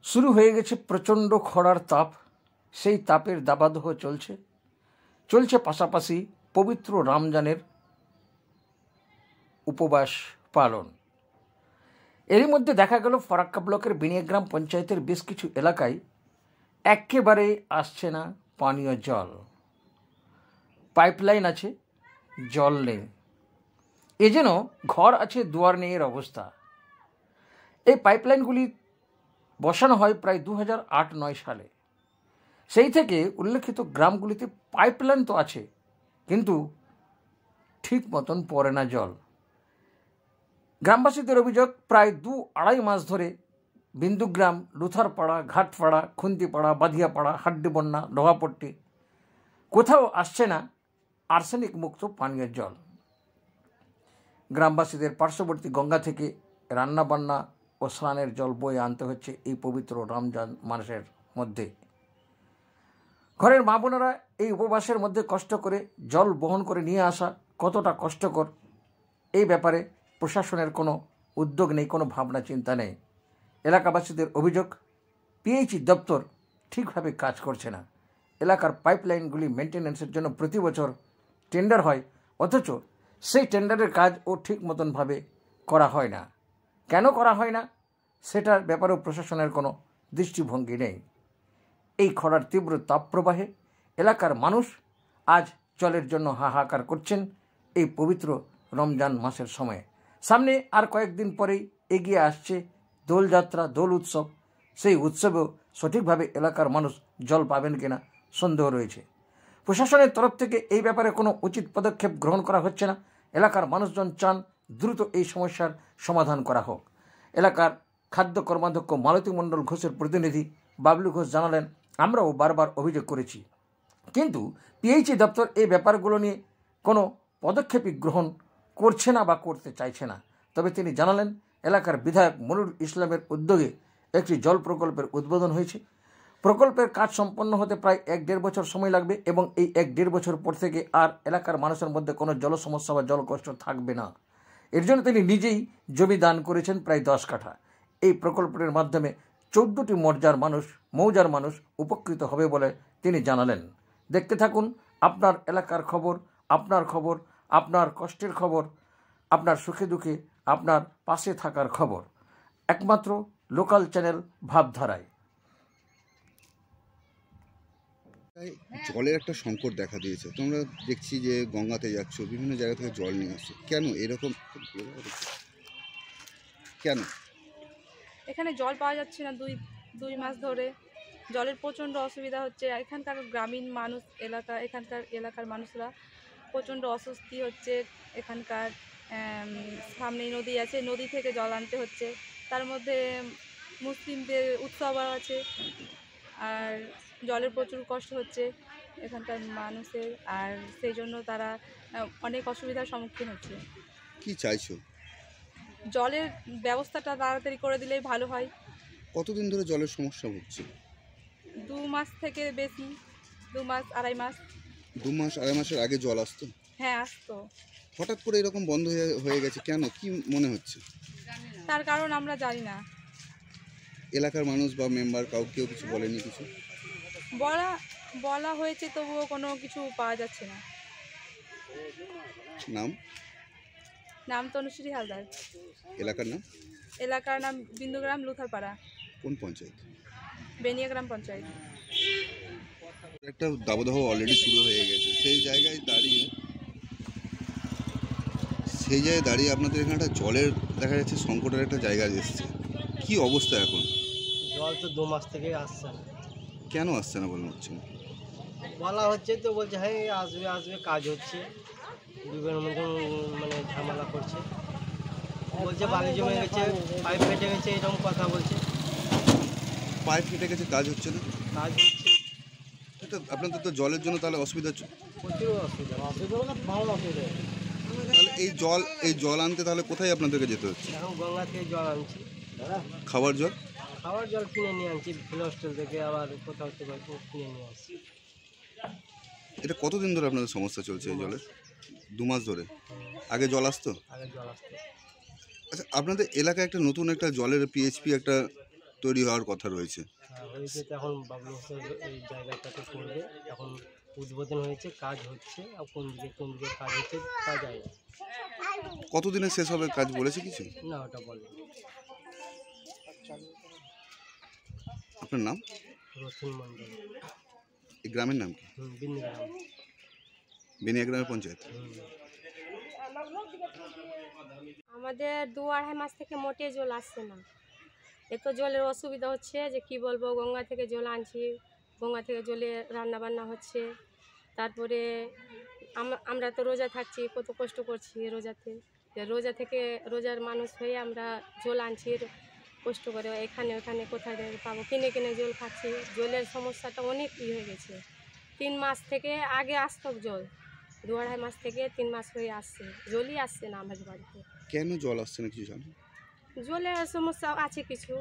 শুরু হয়ে গেছে প্রচণ্ড খরার তাপ। সেই তাপের দাবাদহ চলছে পাশাপাশি পবিত্র রমজানের উপবাস পালন। এরই মধ্যে দেখা গেল ফারাক্কা ব্লকের বিনিয়াগ্রাম পঞ্চায়েতের বেশ কিছু এলাকায় একেবারে আসছে না পানীয় জল। পাইপলাইন আছে, জল নেই। এ যেন ঘর আছে দুয়ার নেই এর অবস্থা। এই পাইপলাইনগুলি বসানো হয় প্রায় 2008-9 সালে। সেই থেকে উল্লেখিত গ্রামগুলিতে পাইপলাইন তো আছে, কিন্তু ঠিক মতন পড়ে না জল। গ্রামবাসীদের অভিযোগ, প্রায় 2-2.5 মাস ধরে বিন্দুগ্রাম, লুথারপাড়া, ঘাটপাড়া, খুন্তিপাড়া, বাধিয়াপাড়া, হাড্ডিবন্যা, ডোহাপট্টি কোথাও আসছে না আর্সেনিক মুক্ত পানীয় জল। গ্রামবাসীদের পার্শ্ববর্তী গঙ্গা থেকে রান্নাবান্না ও স্নানের জল বয়ে আনতে হচ্ছে এই পবিত্র রমজান মাসের মধ্যে। ঘরের মা বোনেরা এই উপবাসের মধ্যে কষ্ট করে জল বহন করে নিয়ে আসা কতটা কষ্টকর, এই ব্যাপারে প্রশাসনের কোনো উদ্যোগ নেই, কোনো ভাবনা চিন্তা নেই। এলাকাবাসীদের অভিযোগ, পিএইচই দপ্তর ঠিকভাবে কাজ করছে না। এলাকার পাইপলাইনগুলি মেনটেন্যান্সের জন্য প্রতি বছর টেন্ডার হয়, অথচ সেই টেন্ডারের কাজও ঠিক মতনভাবে করা হয় না। কেন করা হয় না সেটার ব্যাপারেও প্রশাসনের কোনো দৃষ্টিভঙ্গি নেই। এই খরার তীব্র তাপপ্রবাহে এলাকার মানুষ আজ জলের জন্য হাহাকার করছেন এই পবিত্র রমজান মাসের সময়ে। সামনে আর কয়েকদিন পরেই এগিয়ে আসছে দোলযাত্রা, দোল উৎসব। সেই উৎসবেও সঠিকভাবে এলাকার মানুষ জল পাবেন কিনা সন্দেহ রয়েছে। প্রশাসনের তরফ থেকে এই ব্যাপারে কোনো উচিত পদক্ষেপ গ্রহণ করা হচ্ছে না। এলাকার মানুষজন চান দ্রুত এই সমস্যার সমাধান করা হোক। এলাকার খাদ্য কর্মাধ্যক্ষ মালতী মণ্ডল ঘোষের প্রতিনিধি বাবলু ঘোষ জানালেন, আমরাও বারবার অভিযোগ করেছি, কিন্তু পিএইচই দপ্তর এই ব্যাপারগুলো নিয়ে কোনো পদক্ষেপই গ্রহণ করছে না বা করতে চাইছে না। তবে তিনি জানালেন, এলাকার বিধায়ক মনিরুল ইসলামের উদ্যোগে একটি জল প্রকল্পের উদ্বোধন হয়েছে। প্রকল্পের কাজ সম্পন্ন হতে প্রায় 1-1.5 বছর সময় লাগবে এবং এই 1-1.5 বছর পর থেকে আর এলাকার মানুষের মধ্যে কোনো জল সমস্যা বা জল কষ্ট থাকবে না। এর জন্য তিনি নিজেই জমি দান করেছেন প্রায় 10 কাঠা। এই প্রকল্পের মাধ্যমে 14টি মৌজার মানুষ উপকৃত হবে বলে তিনি জানালেন। দেখতে থাকুন আপনার এলাকার খবর, আপনার কষ্টের খবর, আপনার সুখে দুঃখে আপনার পাশে থাকার খবর, একমাত্র লোকাল চ্যানেল ভাবধারায়। জলের একটা সংকট দেখা দিয়েছে। তোমরা দেখছি যে গঙ্গাতে যাচ্ছ, বিভিন্ন জায়গা থেকে জল নিয়ে আসছো, কেন এরকম? কেন এখানে জল পাওয়া যাচ্ছে না? দুই মাস ধরে জলের প্রচণ্ড অসুবিধা হচ্ছে। এখানকার গ্রামীণ মানুষ, এখানকার এলাকার মানুষরা প্রচণ্ড অস্বস্তি হচ্ছে। এখানকার সামনেই নদী আছে, নদী থেকে জল আনতে হচ্ছে। তার মধ্যে মুসলিমদের উৎসব আছে, আর জলের প্রচুর কষ্ট হচ্ছে এখানকার মানুষের, আর সেই জন্য তারা অনেক অসুবিধার সম্মুখীন হচ্ছে। কি চাইছো? জলের ব্যবস্থাটা তাড়াতাড়ি করে দিলেই ভালো হয়। কতদিন ধরে জলের সমস্যা হচ্ছে? 2 মাস থেকে বেশি, 2 মাস 2.5 মাস। 2 মাস 2.5 মাসের আগে জল আসতো? হ্যাঁ, আসতো। হঠাৎ করে এরকম বন্ধ হয়ে গেছে কেন, কি মনে হচ্ছে? তার কারণ আমরা জানি না। এলাকার মানুষ বা মেম্বার কেউ কিছু বলেনি? কিছু বলা হয়েছে, তবুও কোনো কিছু পাওয়া যাচ্ছে না। নাম তনুশ্রী হালদার। এলাকার নাম বিন্দুগ্রাম, লুথারপাড়া। কোন পঞ্চায়েত? বেনিয়াগ্রাম পঞ্চায়েত। একটা দাবদাহ অলরেডি শুরু হয়ে গেছে। সেই জায়গায় দাঁড়িয়ে আপনাদের এখানে একটা জলের দেখা যাচ্ছে সংকটের একটা জায়গা এসছে। কি অবস্থা এখন? জল তো 2 মাস থেকে আসছে না। কেন আসছে না বলে হচ্ছে? বলা হচ্ছে তো, বলছে হ্যাঁ আসবে, কাজ হচ্ছে, বিভিন্ন মানে ঝামেলা করছে, বলছে বালি জমে গেছে, পাইপ ফেটে গেছে, এরকম কথা বলছে। পাইপ ফেটে গেছে, কাজ হচ্ছে না? কাজ হচ্ছে। এটা আপনাদের তো জলের জন্য তাহলে অসুবিধা হচ্ছে? প্রচুর অসুবিধা। তাহলে এই জল আনতে তাহলে কোথায় আপনাদেরকে যেতে হচ্ছে? এখন গঙ্গা থেকে জল আনছি। খাবার জল কিনে নিয়ে আনছি, হোস্টেল থেকে, আবার কোথাও থেকে কিনে নিয়ে আসছি। এটা কতদিন ধরে আপনাদের সমস্যা চলছে এই জলের? 2 মাস ধরে। আগে জল আসতো? আগে জল আসতো। আচ্ছা, আপনাদের এলাকায় একটা নতুন একটা জলের পিএইচপি একটা তৈরি হওয়ার কথা রয়েছে। হয়েছে, তো এখন বাবলু হোসেন এই জায়গাটাতে করবে। এখন উদ্বোধন হয়েছে, কাজ হচ্ছে, আর কোন দিকে কাজ হচ্ছে তা যায় না। কতদিনে শেষ হবে কাজ বলেছে কিছু? না, ওটা বলে। আপনার নাম? রথিন মন্ডল। এই গ্রামের নাম কি? বিন্দিগ্রাম। বেনিয়া গ্রামের পঞ্চায়েত। আমাদের 2-2.5 মাস থেকে মোটে জল আসছে না। এত জলের অসুবিধা হচ্ছে যে কি বলবো, গঙ্গা থেকে জল আনছি, গঙ্গা থেকে জলে রান্না বান্না হচ্ছে। তারপরে আমরা তো রোজা থাকছি, কত কষ্ট করছি রোজাতে। রোজা থেকে রোজার মানুষ হয়ে আমরা জল আনছি কষ্ট করে, এখানে ওখানে কোথায় পাবো, কিনে কিনে জল খাচ্ছি। জলের সমস্যাটা অনেক হয়ে গেছে। 3 মাস থেকে আগে আসতো জল, 2-2.5 মাস থেকে 3 মাস হয়ে আসছে, জলই আসছে না আমাদের বাড়িতে। কেন জল আসছে না কিছু জানেন? জলের সমস্যা আছে কিছু,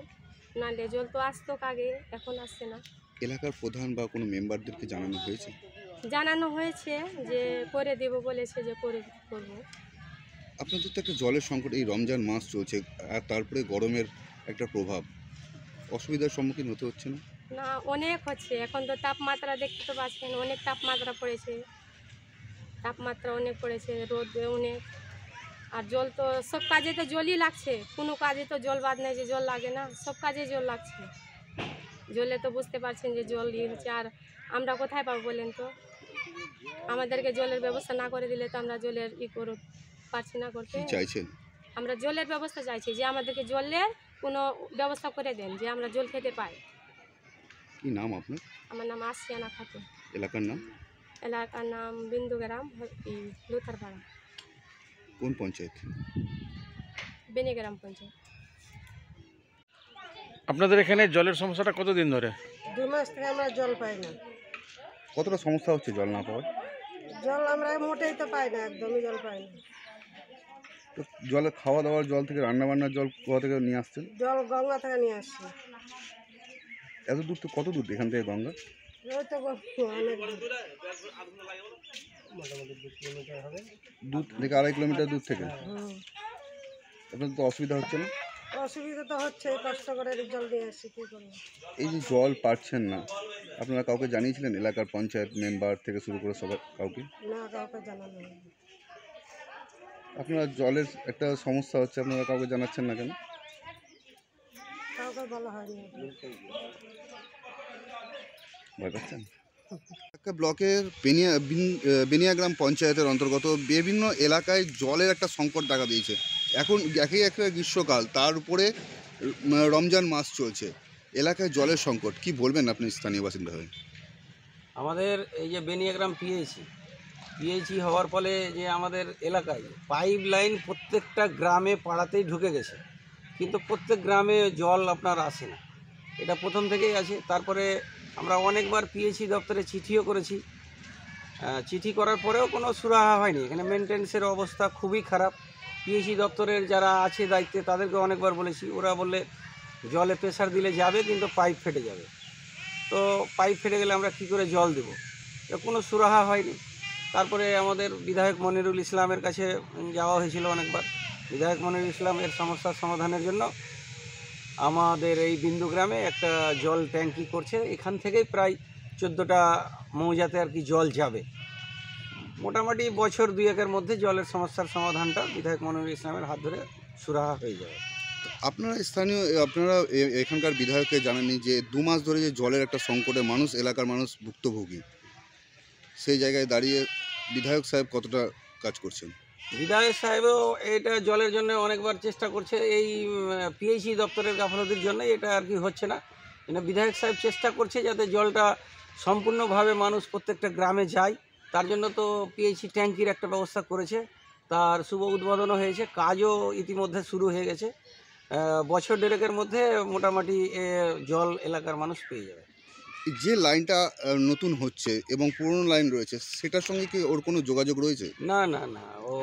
নালে জল তো আসতো আগে, এখন আসছে না। এলাকার প্রধান বা কোনো মেম্বারদেরকে জানানো হয়েছে? জানানো হয়েছে যে করে দেবো বলেছে, যে করবো। আপনাদের তো একটা জলের সংকট, এই রমজান মাস চলছে, আর তারপরে গরমের একটা প্রভাব, অসুবিধার সম্মুখীন হতে হচ্ছে না? না, অনেক হচ্ছে। এখন তো তাপমাত্রা দেখতে তো পাচ্ছেন, অনেক তাপমাত্রা পড়েছে, তাপমাত্রা অনেক পড়েছে, রোদ অনেক। আর জল তো সব কাজে তো জলই লাগছে, কোনো কাজে তো জল বাদ নেই যে জল লাগে না, সব কাজে জল লাগছে। জলে তো বুঝতে পারছেন যে জল হচ্ছে, আর আমরা কোথায় পাবো বলেন তো? আমাদেরকে জলের ব্যবস্থা না করে দিলে তো আমরা জলের পারছি না করতে। কি চাইছেন? আমরা জলের ব্যবস্থা চাইছি, যে আমাদেরকে জলের কোনো ব্যবস্থা করে দেন, যে আমরা জল খেতে পাই। কি নাম আপনার? আমার নাম আসিয়ানা খাতুন। এলাকার নাম? এলাকার নাম বিন্দুগ্রাম, লুথারপাড়া, কোন পঞ্চায়েত? বেনিগ্রাম পঞ্চায়েত। আপনাদের এখানে জলের সমস্যাটা কতদিন ধরে? 2 মাস থেকে আমরা জল পাই না। কতটা সমস্যা হচ্ছে জল না পাওয়ায়? জল আমরা মোটেই তো পাই না, একদমই জল পাই না। তো জলে খাওয়া দাওয়ার জল থেকে রান্না বান্নার জল কোথা থেকে নিয়ে আসছেন? জল গঙ্গা থেকে নিয়ে আসছি। এত দূর তো, কত দূর এখান থেকে গঙ্গা? ওই তো অনেক দূর। মোটামুটি 2 কিলোমিটার হবে। 2 থেকে 2.5 কিলোমিটার দূর থেকে। হুম। আপনাদের তো অসুবিধা হচ্ছে না? অসুবিধা তো হচ্ছে, কষ্ট করে জল নিয়ে আসছি, কী করবো। এই যে জল পাচ্ছেন না, আপনারা কাউকে জানিয়েছিলেন? এলাকার পঞ্চায়েত মেম্বার থেকে শুরু করে সবাই কাউকে? না, কাউকে জানানো হয়নি। আপনারা জলের একটা সমস্যা হচ্ছে, আপনারা কাউকে জানাচ্ছেন না কেন? কাউকে বলা হয়নি। ভয় পাচ্ছেন? একটা ব্লকের বেনিয়াগ্রাম পঞ্চায়েতের অন্তর্গত বিভিন্ন এলাকায় জলের একটা সংকট দেখা দিয়েছে। এখন একই একটা গ্রীষ্মকাল, তার উপরে রমজান মাস চলছে, এলাকায় জলের সংকট। কি বলবেন আপনি স্থানীয় বাসিন্দা হয়ে? আমাদের এই যে বেনিয়াগ্রাম পিএইচি হওয়ার ফলে যে আমাদের এলাকায় পাইপ লাইন প্রত্যেকটা গ্রামে পাড়াতেই ঢুকে গেছে, কিন্তু প্রত্যেক গ্রামে জল আপনার আসে না, এটা প্রথম থেকেই আছে। তারপরে আমরা অনেকবার পিএইচি দপ্তরে চিঠিও করেছি, চিঠি করার পরেও কোনো সুরাহা হয়নি। এখানে মেনটেন্সের অবস্থা খুবই খারাপ। পিএইচি দপ্তরের যারা আছে দায়িত্বে তাদেরকে অনেকবার বলেছি, ওরা বললে জলে প্রেসার দিলে যাবে, কিন্তু পাইপ ফেটে যাবে। তো পাইপ ফেটে গেলে আমরা কী করে জল দেবো, এটা কোনো সুরাহা হয়নি। তারপরে আমাদের বিধায়ক মনিরুল ইসলামের কাছে যাওয়া হয়েছিল অনেকবার। বিধায়ক মনিরুল ইসলাম এর সমস্যার সমাধানের জন্য আমাদের এই বিন্দু গ্রামে একটা জল ট্যাঙ্কি করছে, এখান থেকেই প্রায় 14টা মৌজাতে আর কি জল যাবে। মোটামুটি বছর 2-1-এর মধ্যে জলের সমস্যার সমাধানটা বিধায়ক মনিরুল ইসলামের হাত ধরে সুরাহা হয়ে যাবে। আপনারা এখানকার বিধায়ককে জানাননি যে 2 মাস ধরে যে জলের একটা সংকটে এলাকার মানুষ ভুক্তভোগী, সেই জায়গায় দাঁড়িয়ে বিধায়ক সাহেব কতটা কাজ করছেন? বিধায়ক সাহেবও এটা জলের জন্য অনেকবার চেষ্টা করছে, এই পিএইচি দপ্তরের গাফলতির জন্য এটা আর কি হচ্ছে না। কিন্তু বিধায়ক সাহেব চেষ্টা করছে যাতে জলটা সম্পূর্ণভাবে মানুষ প্রত্যেকটা গ্রামে যায়, তার জন্য তো পিএইচি ট্যাঙ্কির একটা ব্যবস্থা করেছে, তার শুভ উদ্বোধনও হয়েছে, কাজও ইতিমধ্যে শুরু হয়ে গেছে। বছর 1.5-এর মধ্যে মোটামুটি জল এলাকার মানুষ পেয়ে যাবে। যে লাইনটা নতুন হচ্ছে এবং পুরনো লাইন রয়েছে, সেটার সঙ্গে কি ওর কোনো যোগাযোগ রয়েছে? না না না, ও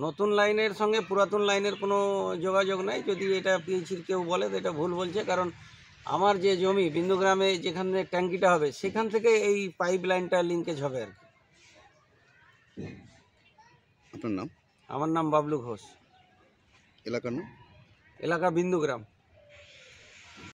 নতুন লাইনের সঙ্গে পুরাতন লাইনের কোনো যোগাযোগ নাই। যদি এটা পিএইচির কেউ বলে তো এটা ভুল বলছে, কারণ আমার যে জমি বিন্দুগ্রামে যেখানে ট্যাঙ্কিটা হবে সেখান থেকে এই পাইপ লাইনটা লিঙ্কেজ হবে আর কি। আপনার নাম? আমার নাম বাবলু ঘোষ। এলাকার নাম? এলাকা বিন্দুগ্রাম।